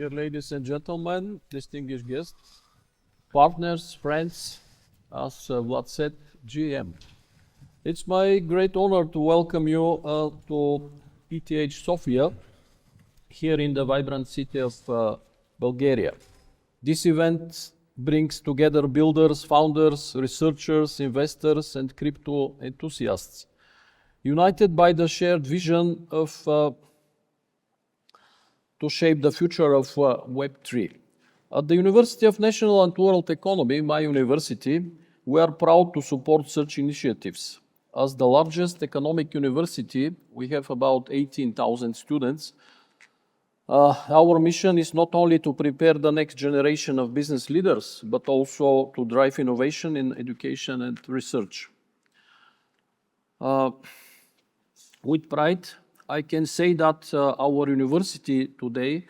Dear ladies and gentlemen, distinguished guests, partners, friends, as Vlad said, GM. It's my great honor to welcome you to ETHSofia here in the vibrant city of Bulgaria. This event brings together builders, founders, researchers, investors, and crypto enthusiasts, united by the shared vision of to shape the future of Web3. At the University of National and World Economy, my university, we are proud to support such initiatives. As the largest economic university, we have about 18,000 students. Our mission is not only to prepare the next generation of business leaders, but also to drive innovation in education and research. With pride, I can say that our university today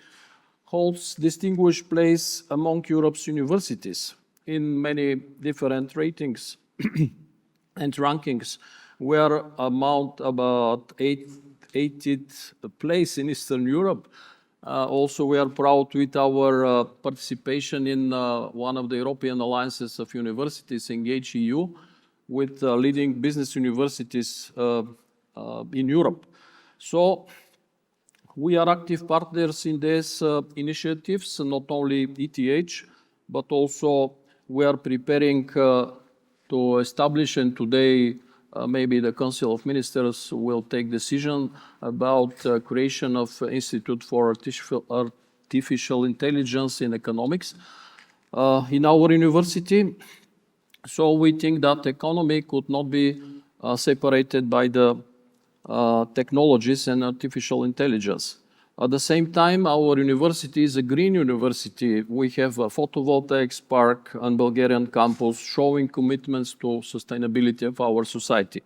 holds distinguished place among Europe's universities in many different ratings and rankings. We are among about 80th place in Eastern Europe. Also, we are proud with our participation in one of the European alliances of universities, Engage EU, with leading business universities in Europe. So we are active partners in these initiatives, not only ETH, but also we are preparing to establish, and today maybe the Council of Ministers will take decision about creation of Institute for Artificial Intelligence in Economics in our university. So we think that economy could not be separated by the technologies and artificial intelligence. At the same time, our university is a green university. We have a photovoltaics park on Bulgarian campus showing commitments to sustainability of our society.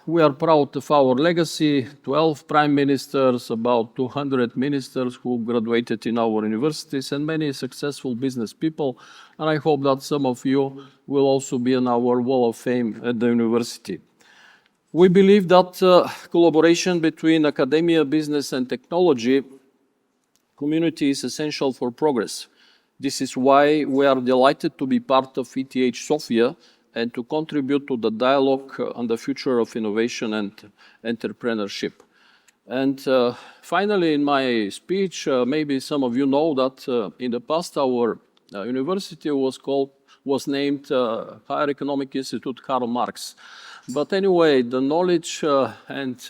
We are proud of our legacy, 12 prime ministers, about 200 ministers who graduated in our universities, and many successful business people. And I hope that some of you will also be on our wall of fame at the university. We believe that collaboration between academia, business, and technology community is essential for progress. This is why we are delighted to be part of ETHSofia and to contribute to the dialogue on the future of innovation and entrepreneurship. And finally, in my speech, maybe some of you know that in the past our university was named Higher Economic Institute Karl Marx. But anyway, the knowledge and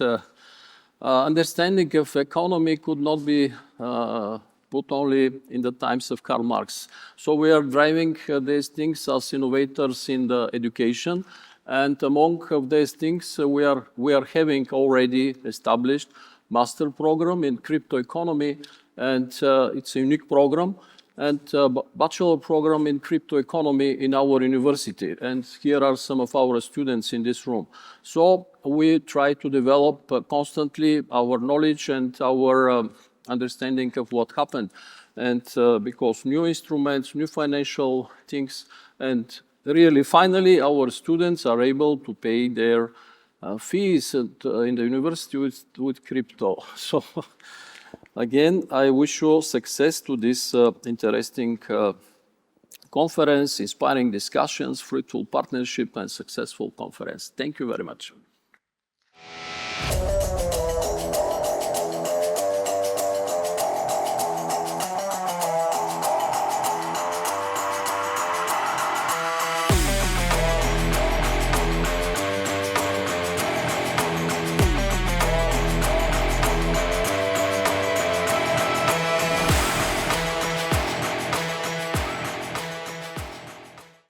understanding of economy could not be put only in the times of Karl Marx. So we are driving these things as innovators in the education. And among of these things, we are having already established master program in crypto economy, and it's a unique program, and bachelor program in crypto economy in our university. And here are some of our students in this room. So we try to develop constantly our knowledge and our understanding of what happened. And because new instruments, new financial things, and really finally our students are able to pay their fees in the university with crypto. So again, I wish you success to this interesting conference, inspiring discussions, fruitful partnership, and successful conference. Thank you very much.